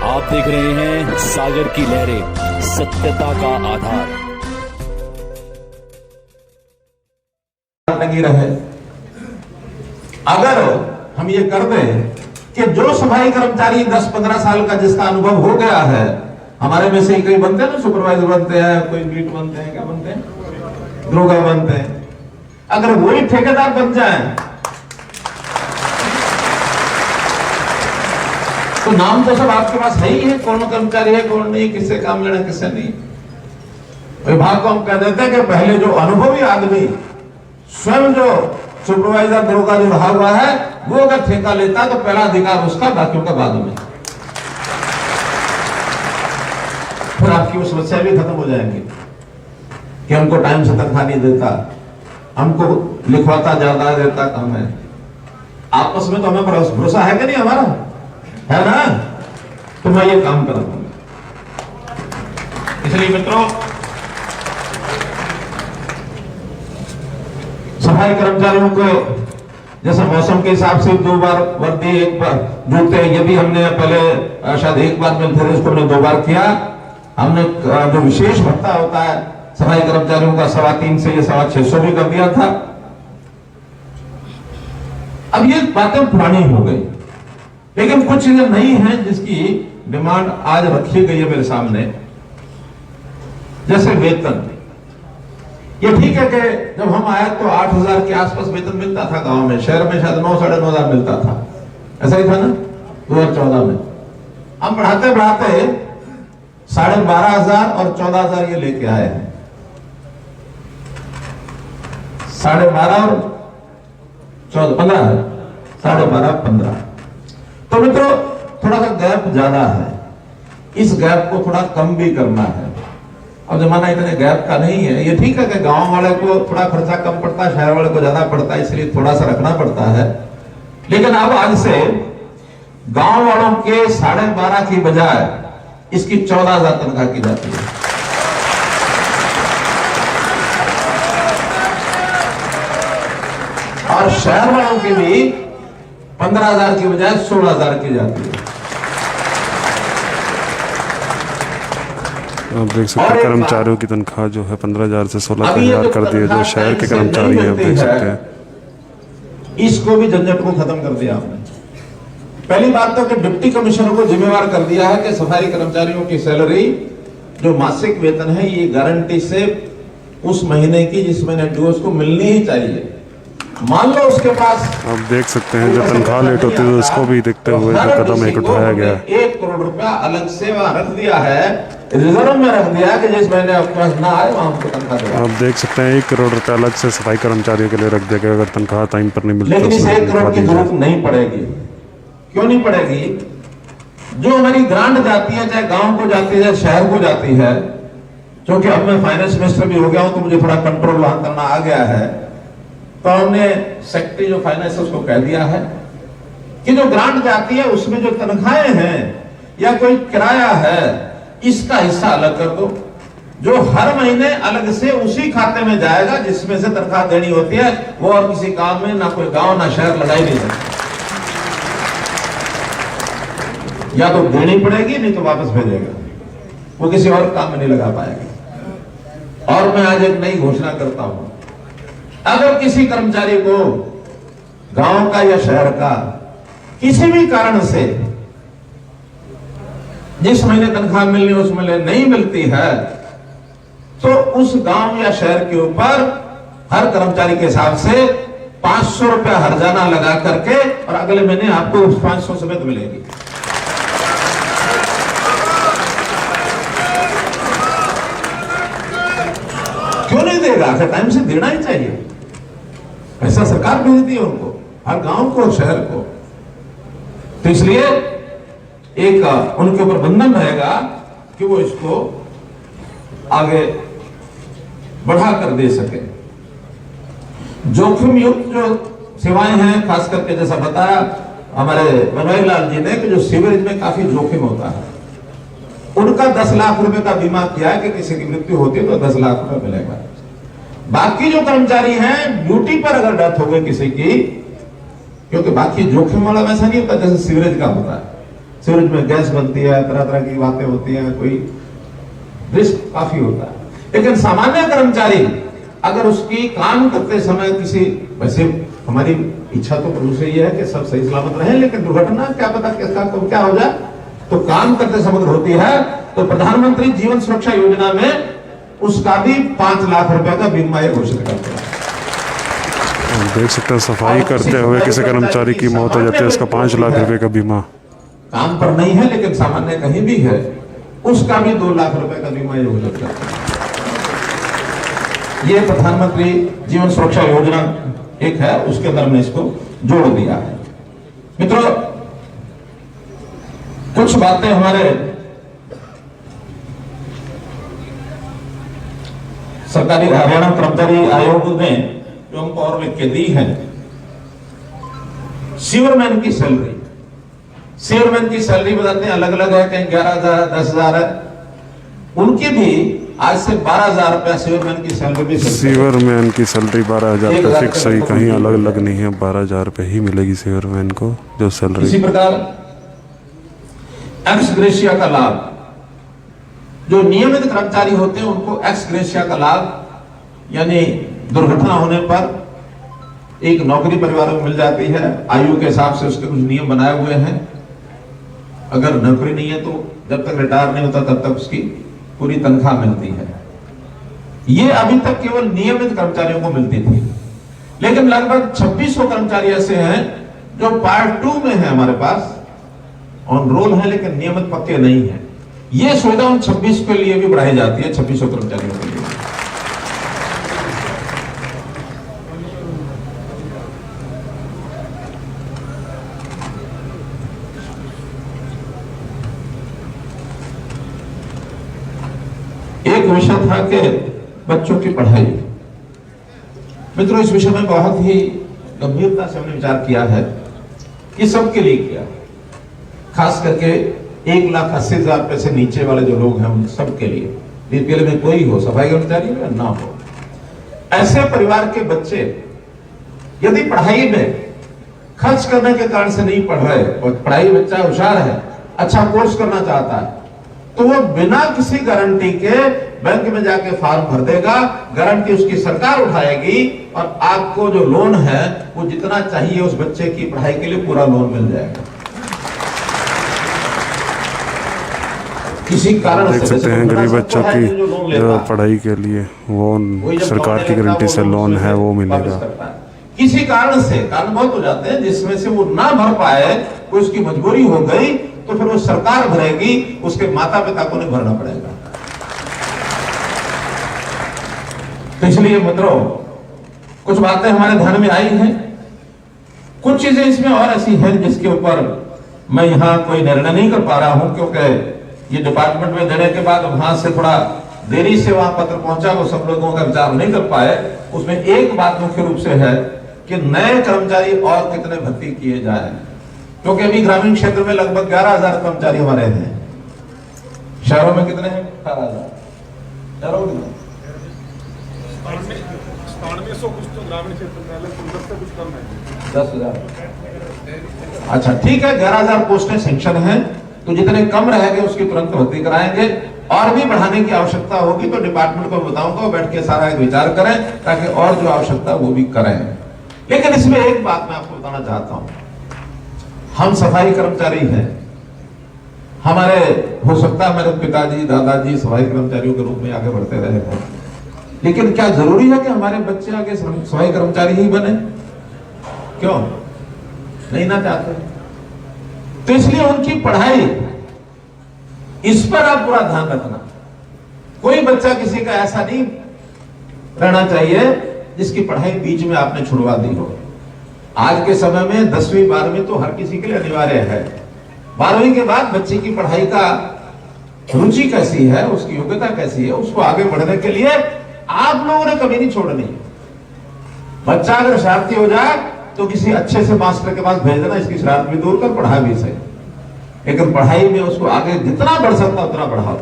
आप देख रहे हैं सागर की लहरें, सत्यता का आधार। लगी रहे। अगर हम ये कर दें कि जो सफाई कर्मचारी 10-15 साल का जिसका अनुभव हो गया है, हमारे में से ही कई बनते हैं ना, सुपरवाइजर बनते हैं, कोई बीट बनते हैं, क्या बनते हैं, दरोगा बनते हैं, अगर वही ठेकेदार बन जाए तो नाम तो सब आपके पास है ही है, कौन कर्मचारी है कौन नहीं, किससे काम लेना किससे नहीं। विभाग को हम कह देते हैं कि पहले जो अनुभवी आदमी स्वयं जो सुपरवाइजर दरोगा जो रहा हुआ है, वो अगर ठेका लेता तो पहला अधिकार उसका, बाकियों का बाद में। फिर आपकी वो समस्या भी खत्म हो जाएंगी कि हमको टाइम से तनख्वाह नहीं देता, हमको लिखवाता ज्यादा देता कम है। आपस में तो हमें भरोसा है कि नहीं, हमारा है ना, तो मैं ये काम करूंगा। इसलिए मित्रों, सफाई कर्मचारियों को जैसे मौसम के हिसाब से 2 बार वर्दी, 1 बार जूते, ये भी हमने पहले शायद 1 बार मिलते थे, इसको हमने 2 बार किया। हमने जो विशेष भत्ता होता है सफाई कर्मचारियों का 350 से ये 650 भी कर दिया था। अब ये बातें पुरानी हो गई, लेकिन कुछ चीजें नई हैं जिसकी डिमांड आज रखी गई है मेरे सामने। जैसे वेतन, ये ठीक है कि जब हम आए तो 8,000 के आसपास वेतन मिलता था गांव में, शहर में शायद 9-9.5 हजार मिलता था, ऐसा ही था ना 2014 में। हम बढ़ाते बढ़ाते 12,500 और 14,000 ये लेके आए हैं, 12,500 और 14, 15, 12,500, 15। तो मित्रों थोड़ा सा गैप ज्यादा है, इस गैप को थोड़ा कम भी करना है। अब जमाना इतने गैप का नहीं है। ये ठीक है कि गांव वाले को थोड़ा खर्चा कम पड़ता है, शहर वाले को ज्यादा पड़ता है, इसलिए थोड़ा सा रखना पड़ता है। लेकिन अब आज से गांव वालों के 12,500 की बजाय इसकी 14,000 तनख्वाह की जाती है। और शहर वालों की भी 15,000 की बजाय 16,000 की जाती है। आप देख सकते हैं कर्मचारियों की तनख्वाह जो है 15,000 से 16,000 कर दी है, जो शहर के कर्मचारी हैं। आप देख सकते हैं, इसको भी झंझट को खत्म कर दिया आपने। पहली बात तो कि डिप्टी कमिश्नर को जिम्मेवार कर दिया है कि सफाई कर्मचारियों की सैलरी जो मासिक वेतन है ये गारंटी से उस महीने की जिस महीने ड्यू उसको मिलनी ही चाहिए। मान लो उसके पास, आप देख सकते हैं जो तनख्वाह लेट होती है, इसको भी देखते हुए जो कदम एक उठाया गया है। 1 करोड़ रुपया अलग से वहां रख दिया है, रिजर्व में रख दिया कि जिस महीने आपके पास ना आए वहां हमको तनख्वाह देगा। आप देख सकते हैं 1 करोड़ रुपया अलग से सफाई कर्मचारियों के लिए रख दिया गया, अगर तनख्वाह टाइम पर नहीं मिलती। लेकिन इस 1 करोड़ की जरूरत नहीं पड़ेगी। क्यों नहीं पड़ेगी? जो हमारी ग्रांट जाती है, चाहे गांव को जाती है चाहे शहर को जाती है, क्योंकि अब मैं फाइनेंस मिनिस्टर भी हो गया हूं तो मुझे थोड़ा कंट्रोल वहां करना आ गया है, तो हमने सेक्रेटरी जो फाइनेंस है उसको कह दिया है कि जो ग्रांट जाती है उसमें जो तनख्वाहें हैं या कोई किराया है इसका हिस्सा अलग कर दो, जो हर महीने अलग से उसी खाते में जाएगा जिसमें से तनख्वाह देनी होती है। वो और किसी काम में ना कोई गांव ना शहर लगाई नहीं सकता, या तो देनी पड़ेगी नहीं तो वापस भेजेगा, वो किसी और काम में नहीं लगा पाएगा। और मैं आज एक नई घोषणा करता हूं, अगर किसी कर्मचारी को गांव का या शहर का किसी भी कारण से जिस महीने तनख्वाह मिलनी उस महीने नहीं मिलती है, तो उस गांव या शहर के ऊपर हर कर्मचारी के हिसाब से 500 रुपया हर्जाना लगा करके और अगले महीने आपको उस 500 समेत मिलेगी। क्यों नहीं देगा? टाइम से देना ही चाहिए, ऐसा सरकार भेजती है उनको, हर गांव को और शहर को। तो इसलिए एक उनके ऊपर बंधन रहेगा कि वो इसको आगे बढ़ा कर दे सके। जोखिम युक्त जो सेवाएं हैं, खास करके जैसा बताया हमारे बनवारी लाल जी ने कि जो सीवरेज में काफी जोखिम होता है, उनका 10 लाख रुपए का बीमा किया है कि किसी की मृत्यु होती है तो 10 लाख रुपए मिलेगा। बाकी जो कर्मचारी हैं ड्यूटी पर अगर डेथ हो गई किसी की, क्योंकि बाकी जोखिम वाला वैसा नहीं होता जैसे सीवरेज का होता है, सीवरेज में गैस बनती है, तरह तरह की बातें होती हैं, कोई रिस्क काफी होता है। लेकिन सामान्य कर्मचारी अगर उसकी काम करते समय किसी, वैसे हमारी इच्छा तो प्रभु से ये है कि सब सही सलामत रहे, लेकिन दुर्घटना क्या पता किसका कब क्या हो जाए, तो काम करते समय होती है, तो प्रधानमंत्री जीवन सुरक्षा योजना में उसका भी 5 लाख रुपए का बीमा घोषित करते हैं। देख सकते हैं सफाई करते हुए किसी कर्मचारी की मौत हो जाती है, उसका 5 लाख रुपए का बीमा। काम पर नहीं है लेकिन सामान्य कहीं भी है, उसका भी 2 लाख रुपए का बीमा घोषित करते हैं। ये प्रधानमंत्री जीवन सुरक्षा योजना एक है, उसके अंदर हमने इसको जोड़ दिया है। मित्रों, कुछ बातें हमारे सरकारी हरियाणा कर्मचारी आयोग ने जो हमको और लिख के दी है। सीवरमैन की सैलरी, सीवरमैन की सैलरी बताते हैं अलग अलग है, कहीं 11,000 10,000 है, उनकी भी आज से 12,000 रुपया सीवरमैन की सैलरी भी, सीवरमैन की सैलरी 12,000 रुपये फिक्स है, कहीं अलग अलग नहीं है, 12,000 रुपये ही मिलेगी सीवरमैन को जो सैलरी। इसी प्रकार एक्स ग्रेशिया का लाभ, जो नियमित कर्मचारी होते हैं उनको एक्स ग्रेशिया का लाभ, यानी दुर्घटना होने पर एक नौकरी परिवारों में मिल जाती है, आयु के हिसाब से उसके कुछ नियम बनाए हुए हैं। अगर नौकरी नहीं है तो जब तक रिटायर नहीं होता तब तक उसकी पूरी तनख्वाह मिलती है। ये अभी तक केवल नियमित कर्मचारियों को मिलती थी, लेकिन लगभग 2600 कर्मचारी ऐसे हैं जो पार्ट 2 में है, हमारे पास ऑन रोल है लेकिन नियमित पक्के नहीं है। ये सुविधा उन 26 के लिए भी बढ़ाई जाती है, 2600 कर्मचारियों के लिए। एक विषय था कि बच्चों की पढ़ाई। मित्रों, इस विषय में बहुत ही गंभीरता से हमने विचार किया है कि सबके लिए किया, खास करके 1,80,000 रुपए से नीचे वाले जो लोग हैं उन सबके लिए, बीपीएल में कोई हो, सफाई कर्मचारी में ना हो, ऐसे परिवार के बच्चे यदि पढ़ाई में खर्च करने के कारण से नहीं पढ़ रहे और पढ़ाई बच्चा होशियार है, अच्छा कोर्स करना चाहता है, तो वो बिना किसी गारंटी के बैंक में जाके फॉर्म भर देगा, गारंटी उसकी सरकार उठाएगी और आपको जो लोन है वो जितना चाहिए उस बच्चे की पढ़ाई के लिए पूरा लोन मिल जाएगा। किसी कारण देख सकते हैं गरीब बच्चों की जो पढ़ाई के लिए वो सरकार की गारंटी से लोन है वो मिलेगा। किसी कारण से, कारण बहुत हो जाते हैं जिसमें से वो ना भर पाए, कोई उसकी मजबूरी हो गई, तो फिर वो सरकार भरेगी, उसके माता पिता को नहीं भरना पड़ेगा। तो इसलिए मित्रों, कुछ बातें हमारे ध्यान में आई हैं, कुछ चीजें इसमें और ऐसी हैं जिसके ऊपर मैं यहां कोई निर्णय नहीं कर पा रहा हूं, क्योंकि ये डिपार्टमेंट में देने के बाद वहां से थोड़ा देरी से वहां पत्र पहुंचा, वो सब लोगों का विचार नहीं कर पाए। उसमें एक बात मुख्य रूप से है कि नए कर्मचारी और कितने भर्ती किए जाए, क्योंकि अभी ग्रामीण क्षेत्र में लगभग 11,000 कर्मचारी हमारे हैं। शहरों में कितने हैं? 18,000। शहरों में 9700 कुछ तो ग्रामीण क्षेत्र में, कुछ कम है 10,000। अच्छा ठीक है, 11,000 पोस्टें सेंक्शन हैं, तो जितने कम रहेंगे उसकी तुरंत भर्ती कराएंगे, और भी बढ़ाने की आवश्यकता होगी तो डिपार्टमेंट को बताऊंगा, बैठ के सारा एक विचार करें ताकि और जो आवश्यकता वो भी करें। लेकिन इसमें एक बात मैं आपको बताना चाहता हूं, हम सफाई कर्मचारी हैं, हमारे हो सकता है मेरे पिताजी दादाजी सफाई कर्मचारियों के रूप में आगे बढ़ते रहे हैं, लेकिन क्या जरूरी है कि हमारे बच्चे आगे सफाई कर्मचारी ही बने? क्यों नहीं ना चाहते? तो इसलिए उनकी पढ़ाई, इस पर आप पूरा ध्यान रखना। कोई बच्चा किसी का ऐसा नहीं रहना चाहिए जिसकी पढ़ाई बीच में आपने छुड़वा दी हो। आज के समय में 10वीं 12वीं तो हर किसी के लिए अनिवार्य है। 12वीं के बाद बच्चे की पढ़ाई का रुचि कैसी है, उसकी योग्यता कैसी है, उसको आगे बढ़ने के लिए आप लोगों ने कभी नहीं छोड़नी। बच्चा अगर शरारती हो जाए तो किसी अच्छे से मास्टर के पास भेज देना, इसकी शरारत भी दूर कर, पढ़ा भी सही, लेकिन पढ़ाई में उसको आगे जितना बढ़ सकता उतना बढ़ाओ।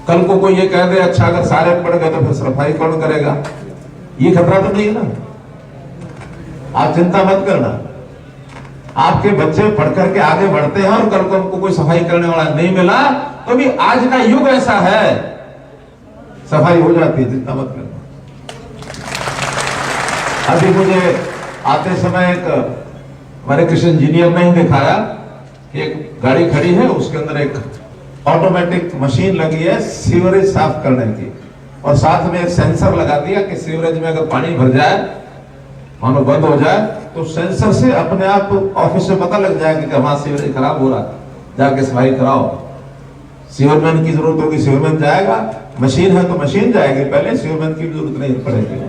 कल को कोई ये कह दे अच्छा अगर सारे पढ़ गए तो फिर सफाई कौन करेगा, ये खतरा तो नहीं है ना। आप चिंता मत करना, आपके बच्चे पढ़ करके आगे बढ़ते हैं और कल को हमको कोई सफाई करने वाला नहीं मिला तो भी आज का युग ऐसा है, सफाई हो जाती है, चिंता मत करना। अभी मुझे आते समय एक हमारे कृष्ण इंजीनियर ने ही दिखाया कि एक गाड़ी खड़ी है, उसके अंदर एक ऑटोमेटिक मशीन लगी है सीवरेज साफ करने की, और साथ में एक सेंसर लगा दिया कि सीवरेज में अगर पानी भर जाए, मानो बंद हो जाए, तो सेंसर से अपने आप ऑफिस में पता लग जाएगा कि वहां सीवरेज खराब हो रहा है, जाके सफाई कराओ। सीवरमैन की जरूरत होगी, सीवरमैन जाएगा, मशीन है तो मशीन जाएगी पहले, सीवरमैन की जरूरत नहीं पड़ेगी।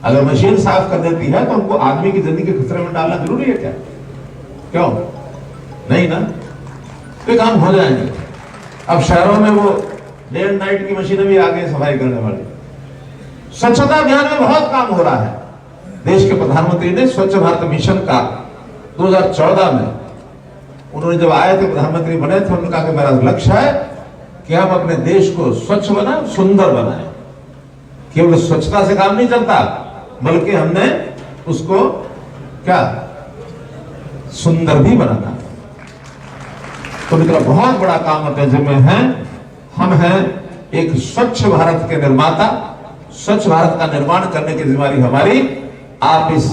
अगर मशीन साफ कर देती है तो हमको आदमी की जिंदगी खतरे में डालना जरूरी है क्या? क्यों नहीं ना, तो काम हो जाएंगे। अब शहरों में वो डे एंड नाइट की मशीनें भी आ गई सफाई करने वाली। स्वच्छता अभियान में बहुत काम हो रहा है। देश के प्रधानमंत्री ने स्वच्छ भारत मिशन का 2014 में उन्होंने जब आए थे, प्रधानमंत्री बने थे, उन्होंने कहा कि मेरा लक्ष्य है कि हम अपने देश को स्वच्छ बनाएं, सुंदर बनाएं। केवल स्वच्छता से काम नहीं चलता, बल्कि हमने उसको क्या सुंदर भी बनाना। तो मित्रों, बहुत बड़ा काम अपने जिम्मे है। हम हैं एक स्वच्छ भारत के निर्माता। स्वच्छ भारत का निर्माण करने की जिम्मेदारी हमारी। आप इस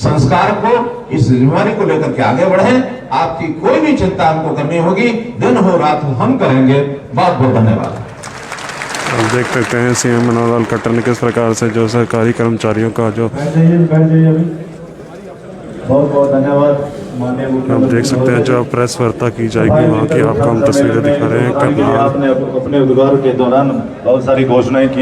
संस्कार को, इस जिम्मेदारी को लेकर के आगे बढ़ें। आपकी कोई भी चिंता हमको करनी होगी, दिन हो रात हो हम करेंगे। बहुत बहुत धन्यवाद। आप देख सकते हैं सीएम मनोहर लाल खट्टर ने किस प्रकार से जो सरकारी कर्मचारियों का जो बैठ जाइए अभी। बहुत बहुत धन्यवाद माननीय आप मुख्यमंत्री। देख सकते हैं जो प्रेस वार्ता की जाएगी वहाँ की आपको हम तस्वीरें दिखा रहे हैं। आपने अपने उद्घाटन के दौरान बहुत सारी घोषणाएं की।